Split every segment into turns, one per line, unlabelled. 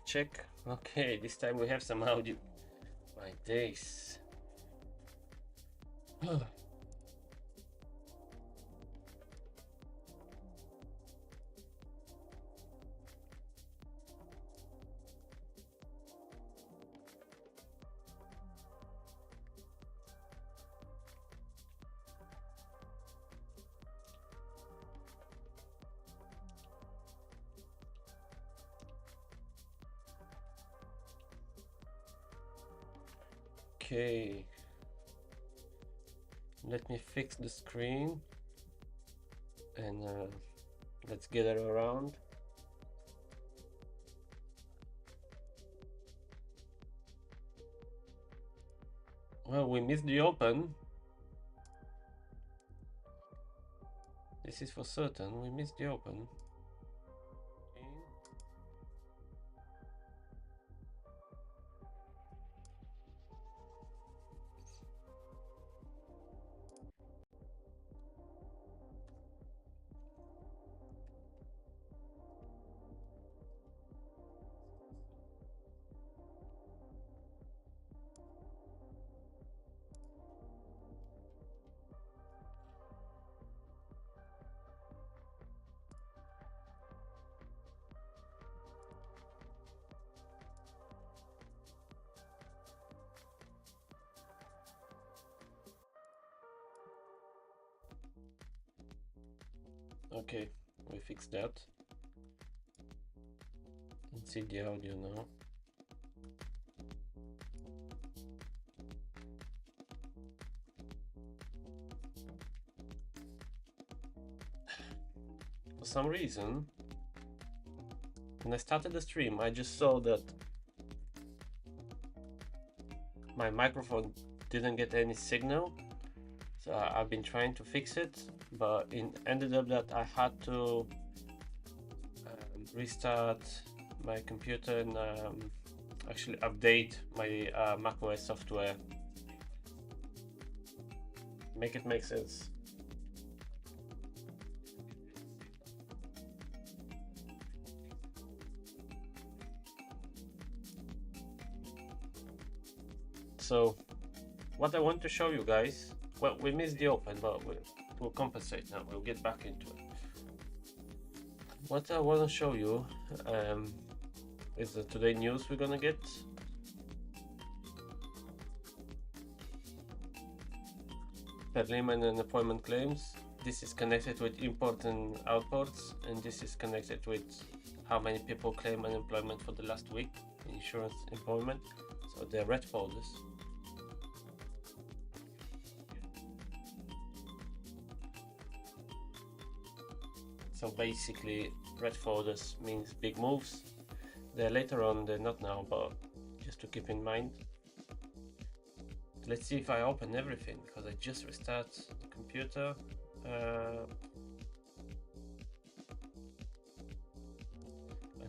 Check. Okay, this time we have some audio. My days. Okay, let me fix the screen and let's gather around. Well, we missed the open. This is for certain. We missed the open. Okay, we fixed that. Let's see the audio now. For some reason, when I started the stream, I just saw that my microphone didn't get any signal. So I've been trying to fix it, but it ended up that I had to restart my computer and actually update my macOS software. Make it make sense. So what I want to show you guys, well, we missed the open, but we'll compensate now. We'll get back into it. What I want to show you is the today news we're gonna get. Perlim and unemployment claims. This is connected with import and outports, and this is connected with how many people claim unemployment for the last week, insurance employment. So they're red folders. So basically, red folders means big moves. They're later on, they're not now, but just to keep in mind. Let's see if I open everything, because I just restart the computer. I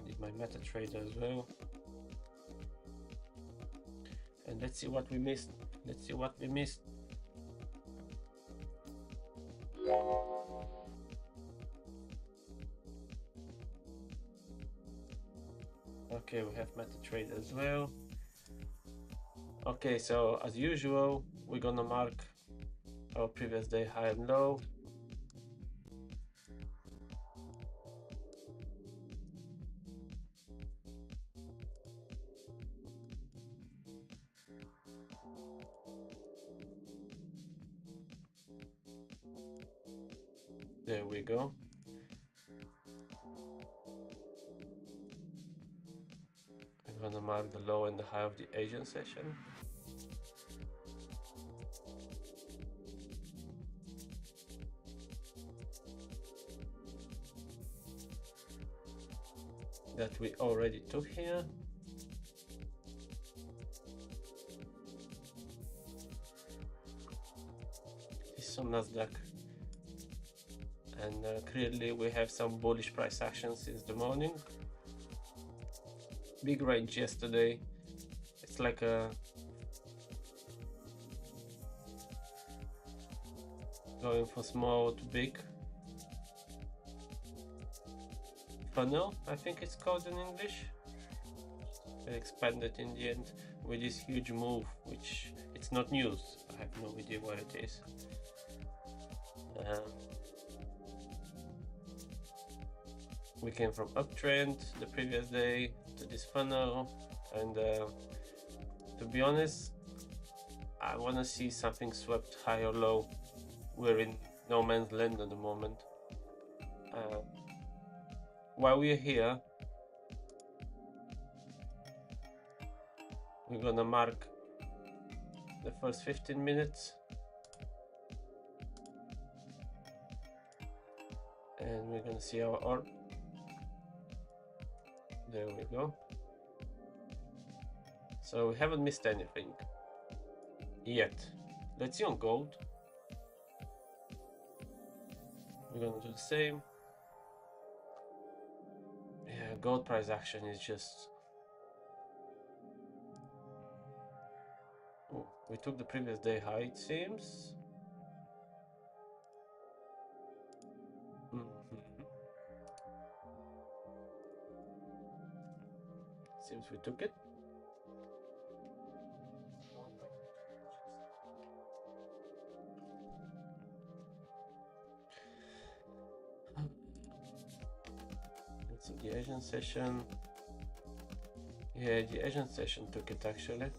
need my MetaTrader as well. And let's see what we missed. Okay, we have MetaTrader as well. Okay, so as usual, we're gonna mark our previous day high and low. There we go. I'm gonna mark the low and the high of the Asian session. That we already took here. This is some Nasdaq. And clearly we have some bullish price action since the morning. Big range yesterday. It's like a going from small to big funnel, I think it's called in English. expanded in the end with this huge move, which it's not news. I have no idea what it is. We came from uptrend the previous day to this funnel, and to be honest, I want to see something swept high or low. We're in no man's land at the moment. While we're here, we're gonna mark the first 15 minutes, and we're gonna see our orb. There we go. So we haven't missed anything yet. Let's see on gold. We're gonna do the same. Yeah, gold price action is just... Oh, we took the previous day high, it seems. Seems we took it. Let's see the Asian session. Yeah, the Asian session took it actually.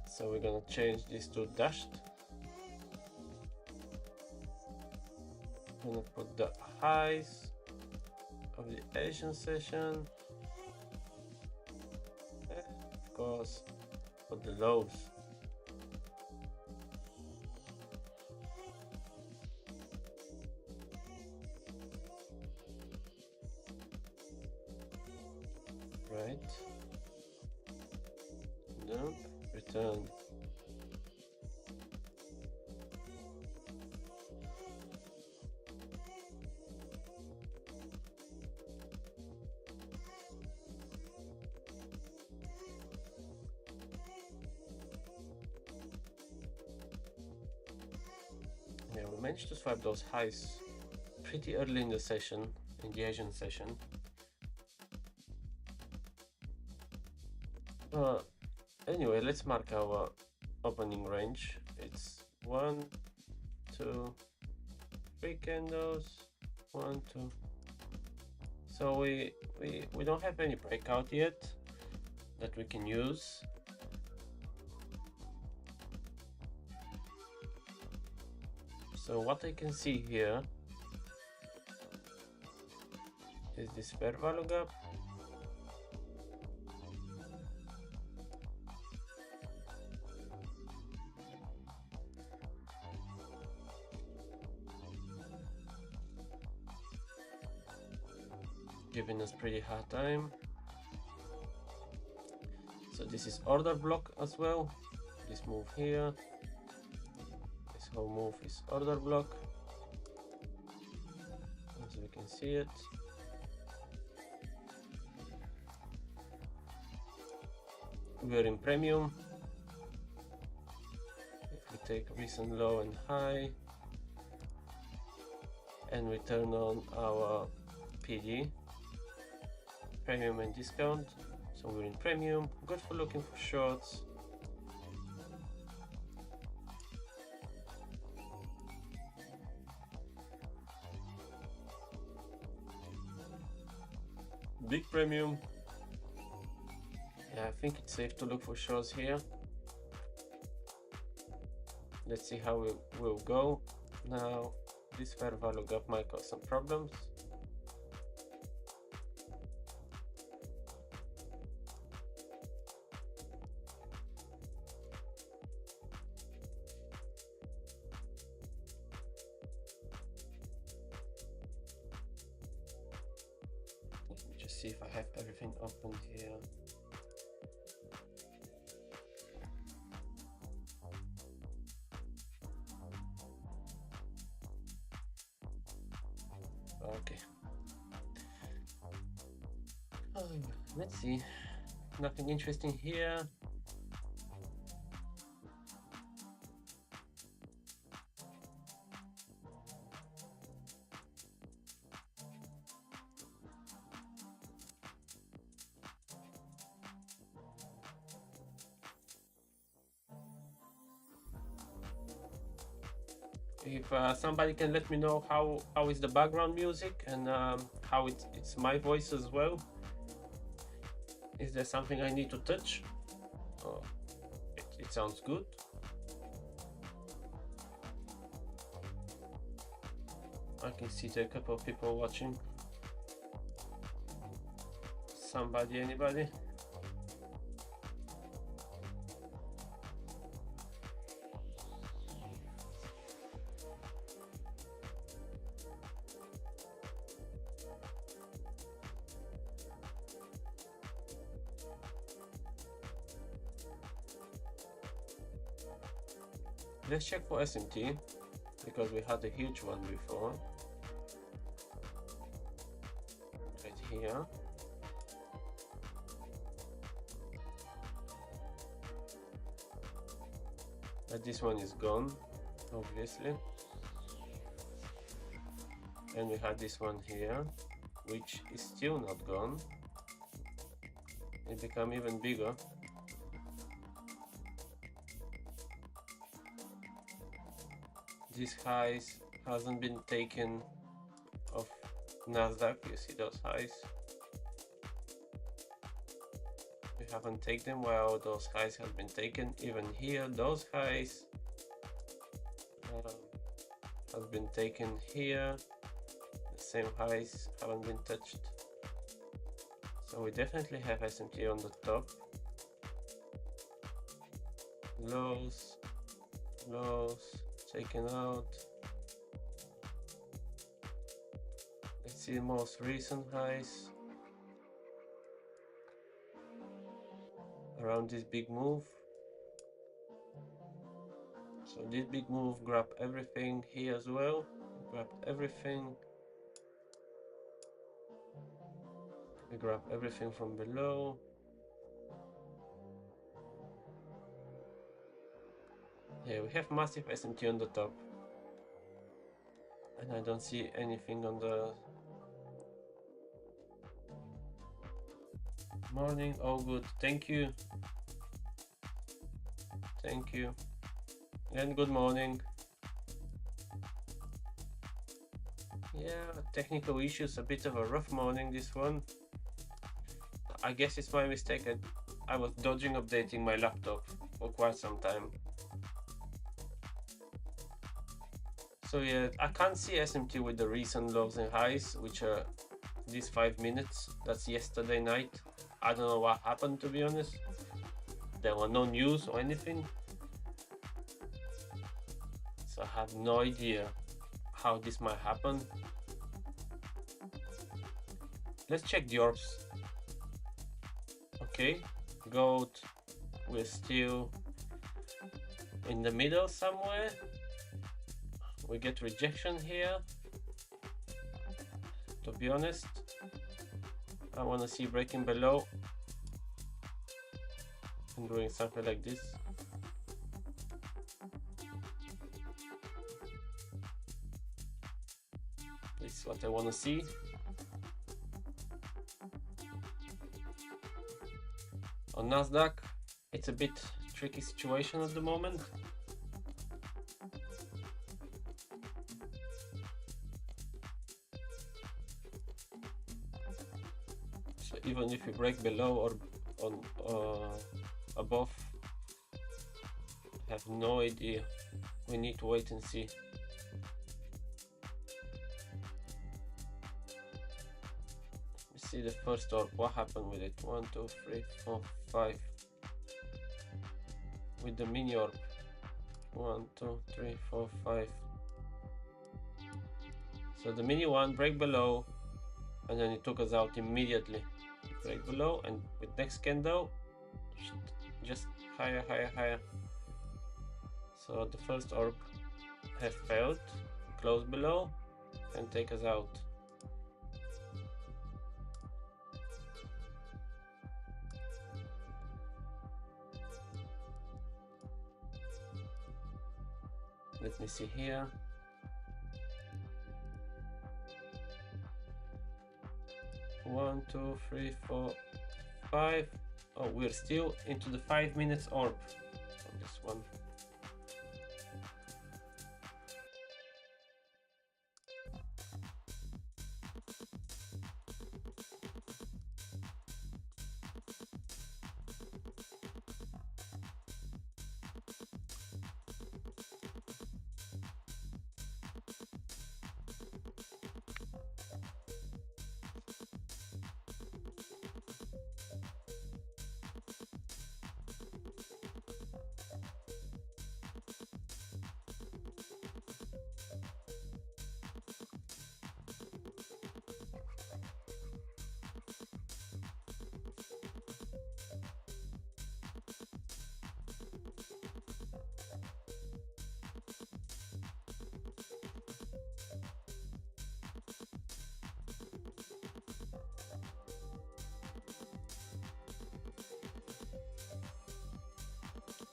So we're gonna change this to dashed. I'm gonna put the highs of the Asian session, and of course put the lows. Right. Nope. Return. Yeah, we managed to swipe those highs pretty early in the session, in the Asian session. Anyway, let's mark our opening range. It's 1, 2, 3 candles, 1, 2. So we don't have any breakout yet that we can use. So what I can see here is this fair value gap. Giving us pretty hard time. So this is order block as well. This move here, this whole move is order block, as we can see it. We're in premium. If we take recent low and high and we turn on our PD, premium and discount, so we're in premium, good for looking for shorts. Big premium. Yeah, I think it's safe to look for shorts here. Let's see how we will go. Now this fair value gap might cause some problems. See if I have everything open here. Okay. Let's see. Nothing interesting here. If somebody can let me know how is the background music and how it's my voice as well. Is there something I need to touch? Oh, it sounds good. I can see there are a couple of people watching. Somebody, anybody? Let's check for SMT because we had a huge one before. Right here. But this one is gone, obviously. And we had this one here, which is still not gone. It became even bigger. These highs hasn't been taken of NASDAQ. You see those highs? We haven't taken them while those highs have been taken. Even here, those highs have been taken here. The same highs haven't been touched. So we definitely have SMT on the top. Lows, lows, taken out. Let's see the most recent highs around this big move. So this big move grabbed everything here as well. Grabbed everything. We grab everything from below. Yeah, we have massive SMT on the top. And I don't see anything on the morning. All good. Thank you. Thank you. And good morning. Yeah, technical issues, a bit of a rough morning this one. I guess it's my mistake. I was dodging updating my laptop for quite some time. So yeah, I can't see SMT with the recent lows and highs, which are these 5 minutes. That's yesterday night. I don't know what happened, to be honest. There were no news or anything. So I have no idea how this might happen. Let's check the orbs. Okay, gold, we're still in the middle somewhere. We get rejection here. To be honest, I want to see breaking below and doing something like this. This is what I want to see. On NASDAQ, it's a bit tricky situation at the moment. So even if we break below or on above, I have no idea. We need to wait and see. See the first orb, what happened with it? 1, 2, 3, 4, 5. With the mini orb, 1, 2, 3, 4, 5. So the mini one break below, and then it took us out immediately. Break below, and with next candle, just higher, higher, higher. So the first orb have failed, close below, and take us out. Let me see here. One, 2, 3, 4, 5. Oh, we're still into the 5 minutes orb on this one.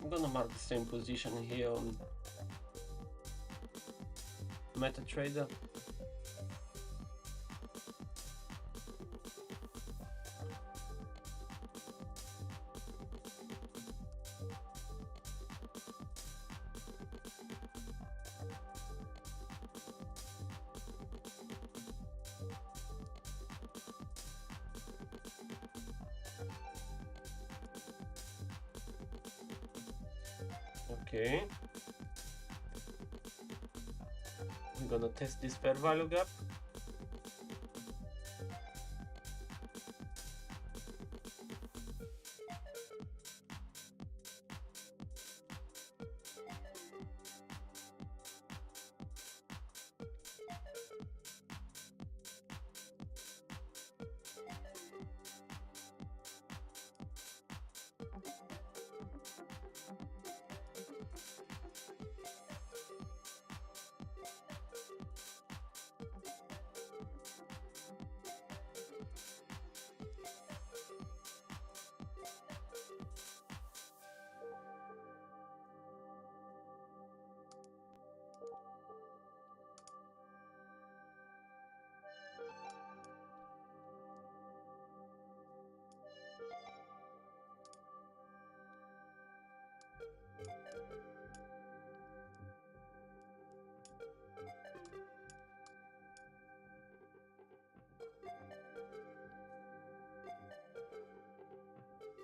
I'm gonna mark the same position here on MetaTrader. Okay, I'm gonna test this fair value gap.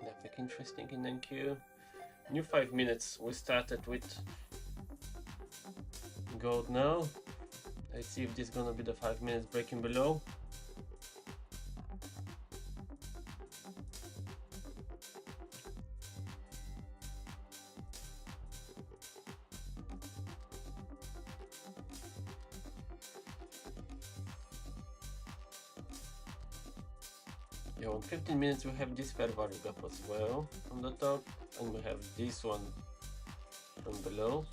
Nothing interesting in NQ. New 5 minutes. We started with gold now. Let's see if this is gonna be the 5 minutes breaking below. Yeah, on 15 minutes we have this fair value gap as well on the top, and we have this one from below.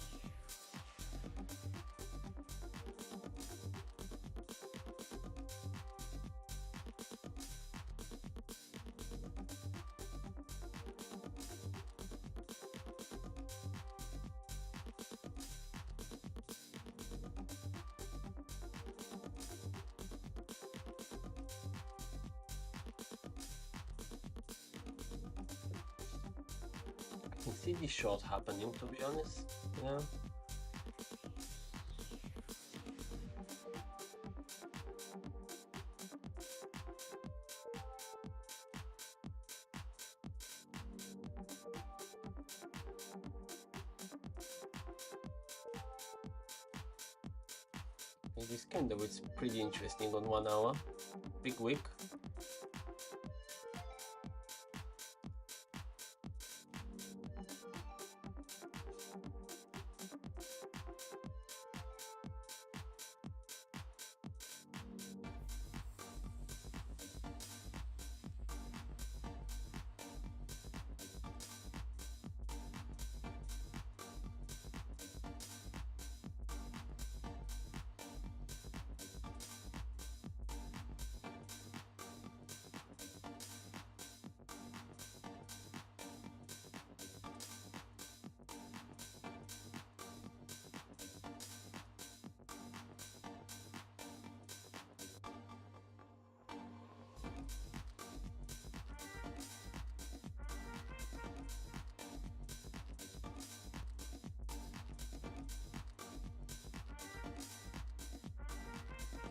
I can see this short happening, to be honest. Yeah. This candle is pretty interesting on 1 hour. Big wick.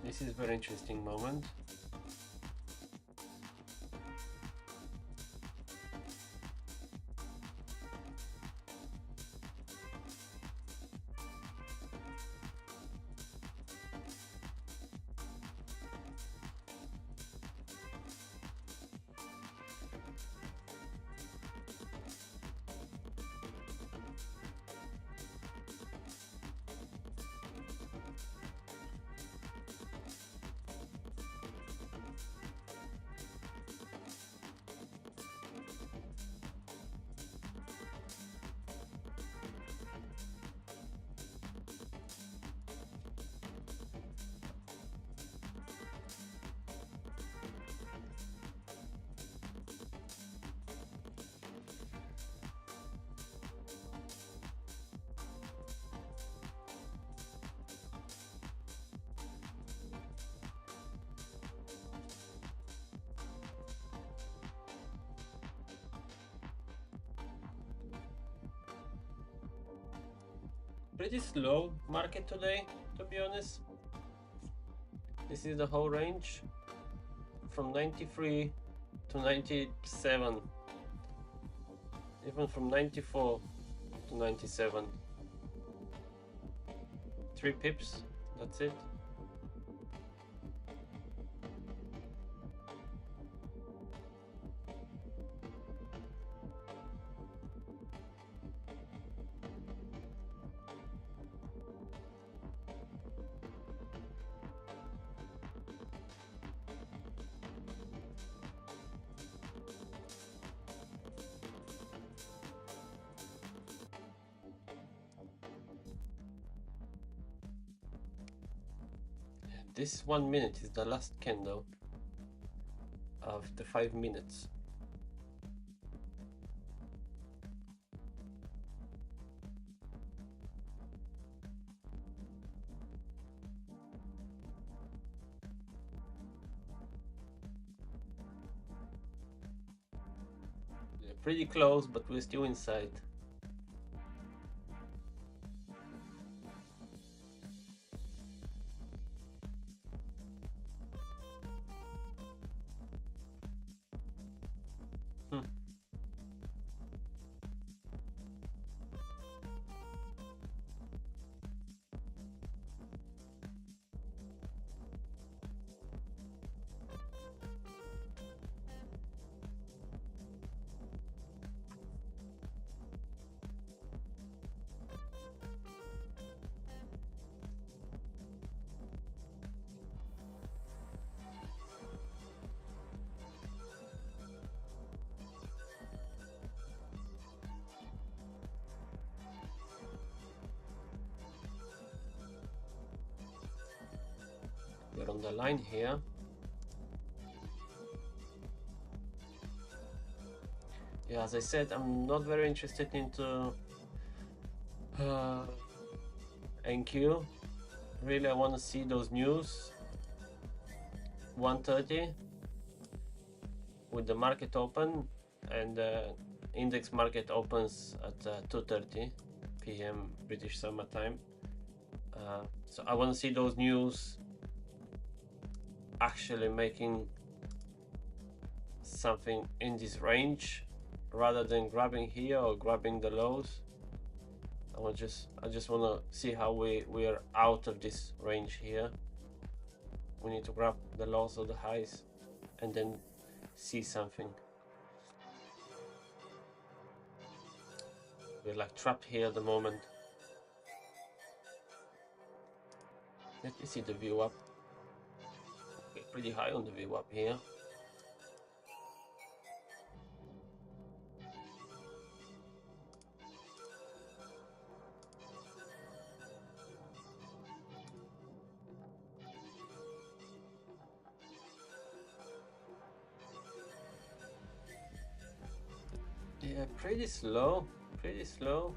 This is a very interesting moment. pretty slow market today, to be honest. This is the whole range from 93 to 97, even from 94 to 97. 3 pips, that's it. This 1 minute is the last candle of the 5 minutes. They're pretty close, but we're still inside. We're on the line here. Yeah, as I said, I'm not very interested into NQ. Really, I want to see those news. 1:30 with the market open, and the index market opens at 2:30 p.m. British Summer Time. So I want to see those news actually making something in this range rather than grabbing here or grabbing the lows. I just want to see how we are out of this range here. We need to grab the lows or the highs and then see something. We're like trapped here at the moment. Let me see the view up. Okay, pretty high on the view up here. Yeah, pretty slow, pretty slow.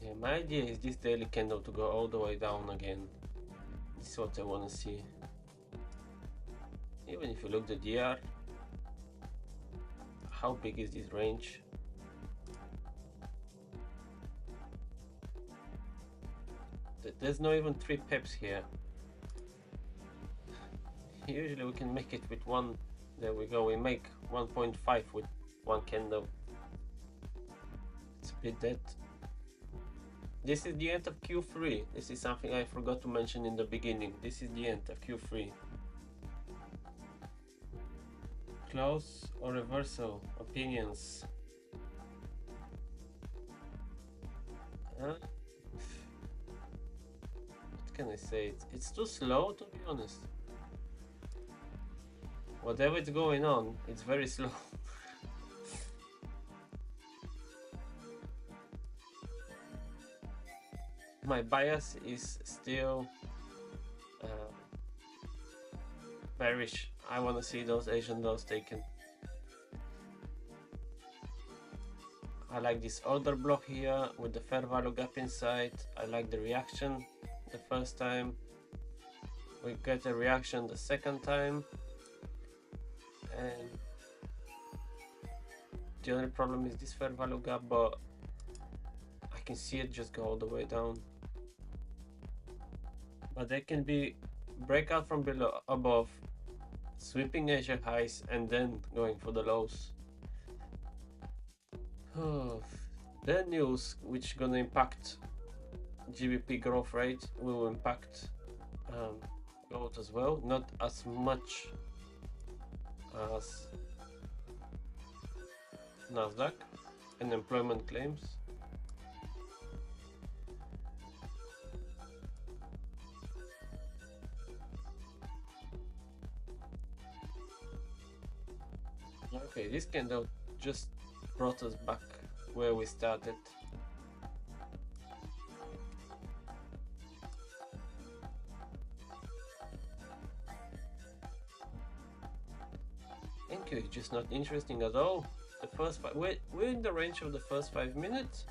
Yeah, my idea is this daily candle to go all the way down again. This is what I want to see. Even if you look at the DR, how big is this range? There's not even 3 pips here. Usually we can make it with one. There we go, we make 1.5 with one candle. It's a bit dead. This is the end of Q3. This is something I forgot to mention in the beginning. This is the end of Q3. Close or reversal? Opinions? What can I say? It's too slow, to be honest. Whatever is going on, it's very slow. My bias is still bearish. I want to see those Asian lows taken. I like this order block here with the fair value gap inside. I like the reaction the first time. We get a reaction the second time. And The only problem is this fair value gap, but I can see it just go all the way down. But there can be breakout from below, above, sweeping Asia highs, and then going for the lows. The news which gonna impact GBP growth rate will impact gold as well, not as much as Nasdaq and employment claims. Okay, this candle just brought us back where we started. Thank you, it's just not interesting at all. The first we're in the range of the first 5 minutes.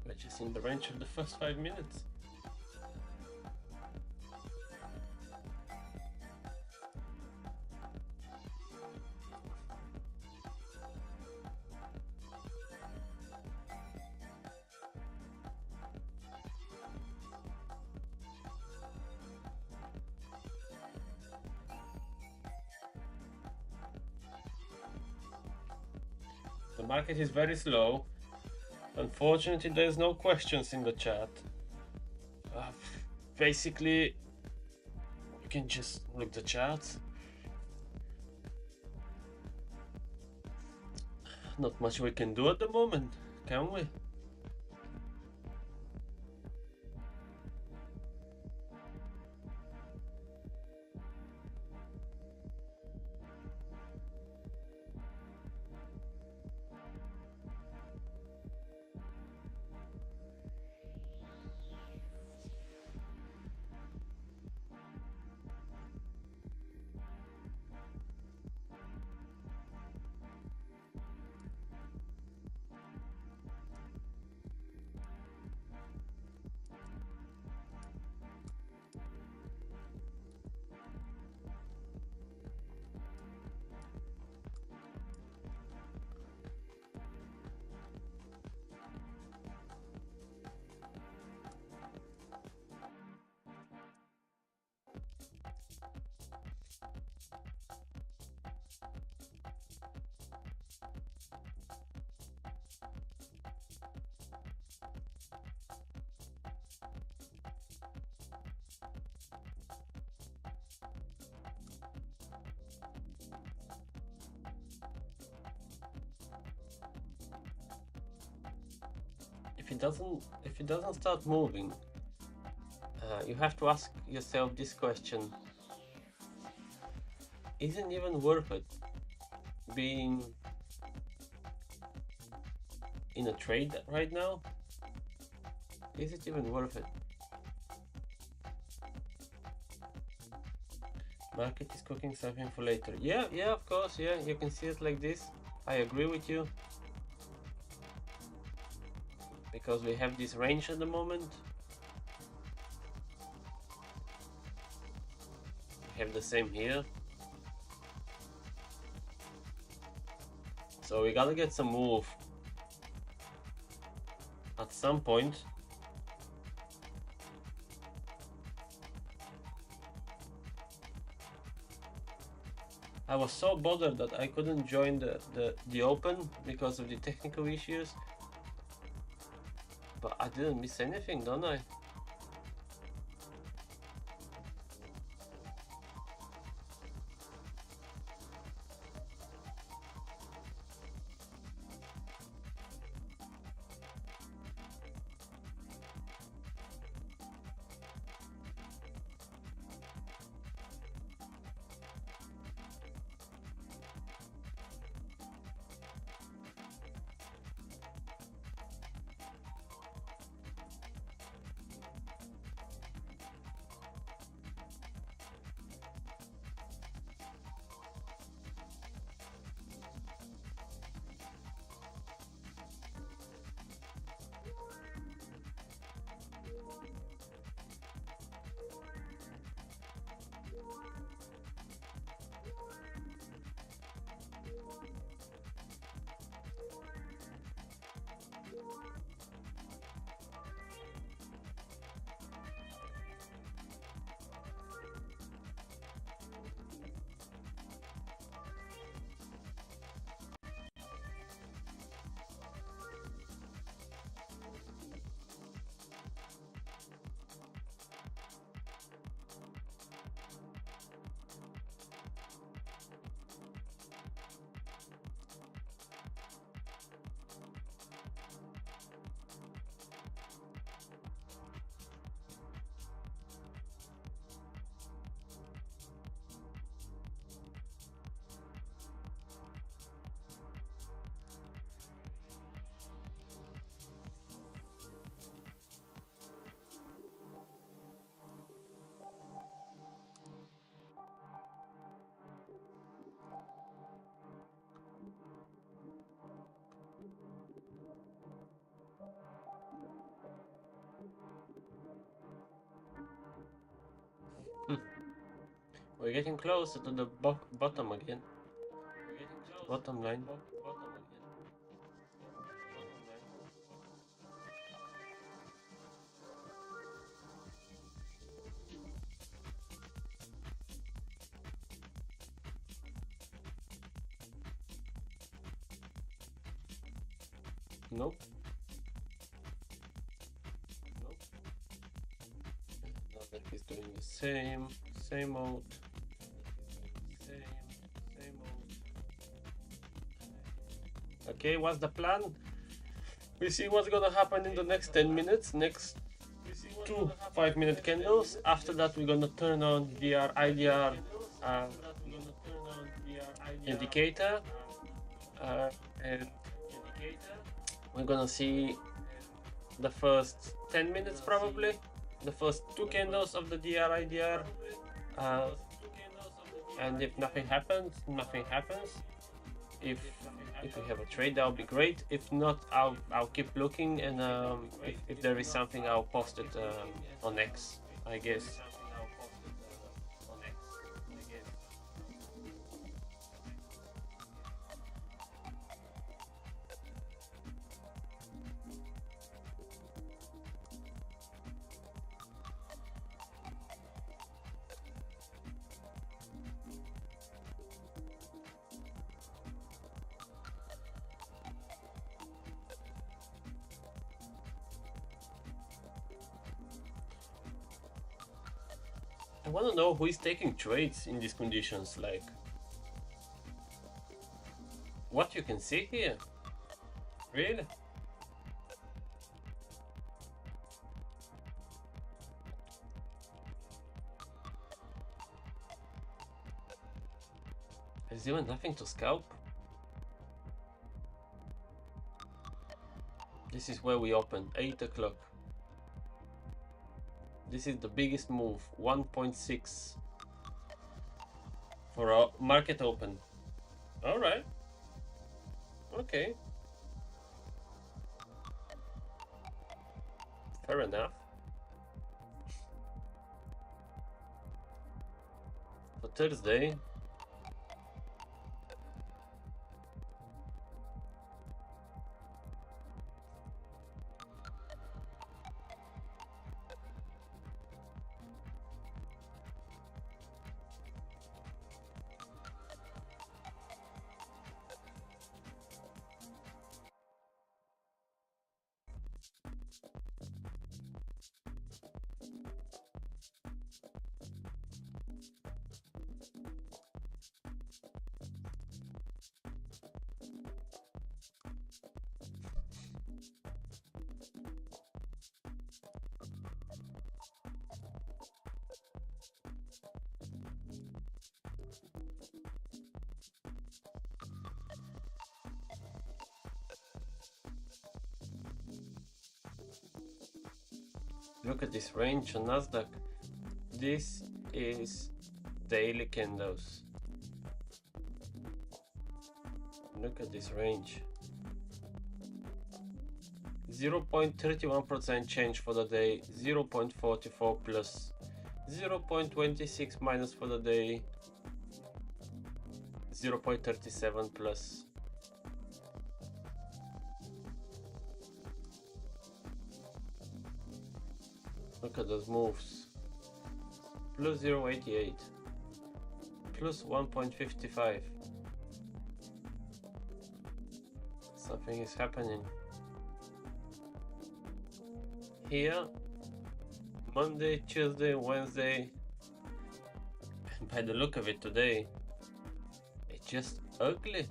We're just in the range of the first 5 minutes. The market is very slow. Unfortunately, there's no questions in the chat. Basically, you can just look the charts. Not much we can do at the moment, can we? If it doesn't start moving, you have to ask yourself this question: is it even worth it being in a trade right now? Is it even worth it? Market is cooking something for later. Yeah, of course, yeah, you can see it like this. I agree with you. Because we have this range at the moment. We have the same here. So we gotta get some move at some point. I was so bothered that I couldn't join the open because of the technical issues. But I didn't miss anything, don't I? We're getting closer to the bottom again. Bottom line. Nope. Now that he's doing the same mode. Same mode. Okay, what's the plan? We see what's gonna happen in the next 10 minutes. Next 2 5-minute candles. After that, we're gonna turn on DR IDR indicator, and we're gonna see the first 10 minutes probably, the first 2 candles of the DR IDR, and if nothing happens, nothing happens. If we have a trade, that would be great. If not, I'll keep looking, and if there is something, I'll post it on X, I guess. I want to know who is taking trades in these conditions. Like, what you can see here? Really? There's even nothing to scalp. This is where we open, 8 o'clock. This is the biggest move, 1.6 for a market open. All right. Okay. Fair enough. For Thursday, look at this range on Nasdaq. This is daily candles. Look at this range. 0.31% change for the day, 0.44 plus, 0.26 minus for the day, 0.37 plus. Look at those moves. Plus 0.88, plus 1.55. Something is happening. Here, Monday, Tuesday, Wednesday, and by the look of it today, it's just ugly.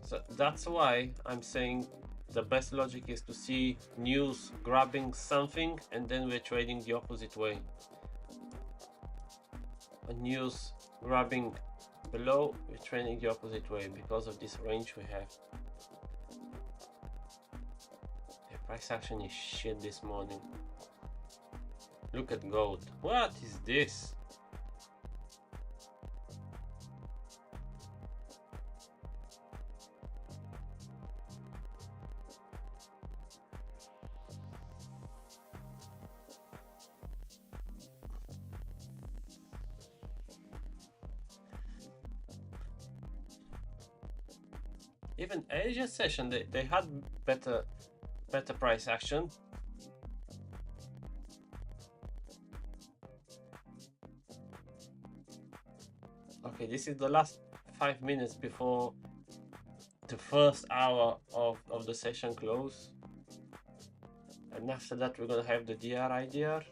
So that's why I'm saying the best logic is to see news grabbing something and then we're trading the opposite way. A news grabbing below, we're trading the opposite way because of this range we have. The price action is shit this morning. Look at gold. What is this? Even Asia session, they had better price action. Okay, this is the last 5 minutes before the first hour of the session close, and after that we're gonna have the DR IDR.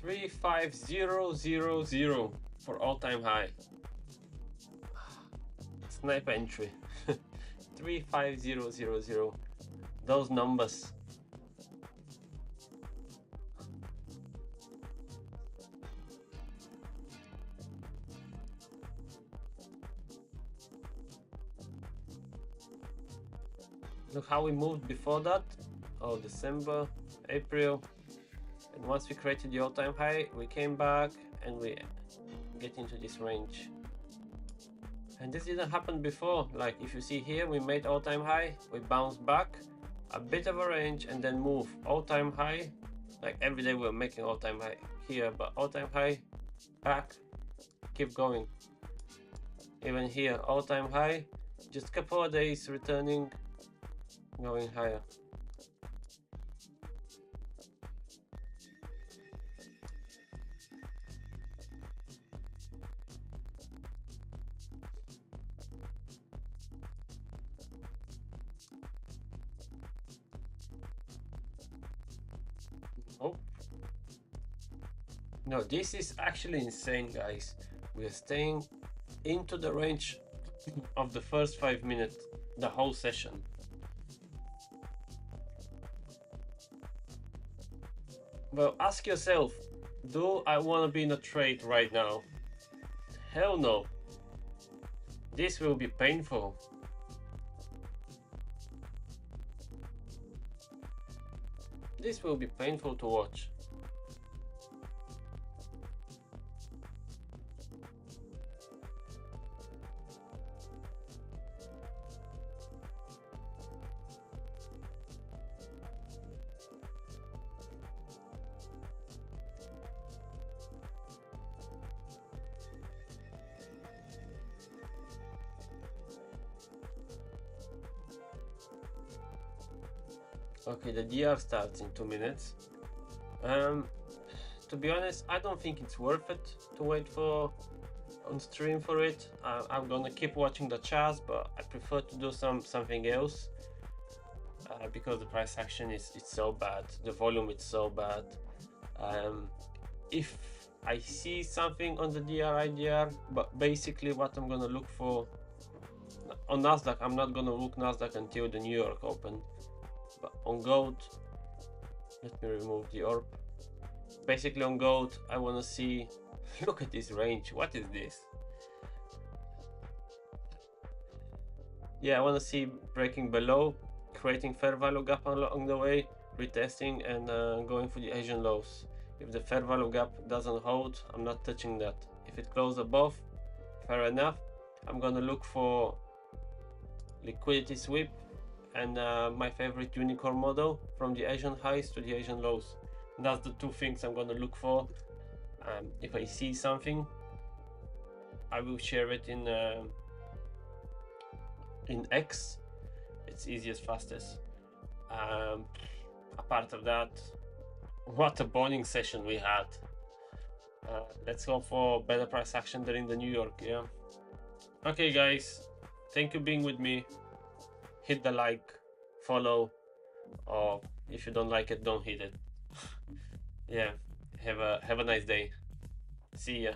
$35000 for all-time high. Sniper entry. 35000. Those numbers. Look how we moved before that. Oh, December, April. And once we created the all-time high, we came back and we get into this range. And this didn't happen before. Like if you see here, we made all-time high, we bounced back, a bit of a range, and then move all-time high. Like every day we're making all-time high here, but all-time high, back, keep going. Even here, all-time high, just a couple of days returning, going higher. Oh no, this is actually insane, guys. We are staying into the range of the first 5 minutes, the whole session. Well, ask yourself, do I want to be in a trade right now? Hell no. This will be painful. This will be painful to watch. Okay, the DR starts in 2 minutes. To be honest, I don't think it's worth it to wait for on stream for it. I'm gonna keep watching the charts, but I prefer to do something else because the price action is so bad, the volume is so bad. If I see something on the DR IDR, but basically what I'm gonna look for on Nasdaq, I'm not gonna look Nasdaq until the New York open. But on gold, let me remove the orb. Basically on gold, I want to see, look at this range, what is this? Yeah, I want to see breaking below, creating fair value gap along the way, retesting and going for the Asian lows. If the fair value gap doesn't hold, I'm not touching that. If it closes above, fair enough. I'm gonna look for liquidity sweep and my favorite unicorn model from the Asian highs to the Asian lows. That's the two things I'm gonna look for. If I see something, I will share it in X. It's easiest, fastest. Apart of that, what a bonding session we had. Let's go for better price action there in the New York. Yeah. Okay, guys, thank you being with me. Hit the like, follow, or if you don't like it, don't hit it. Yeah, have a nice day. See ya.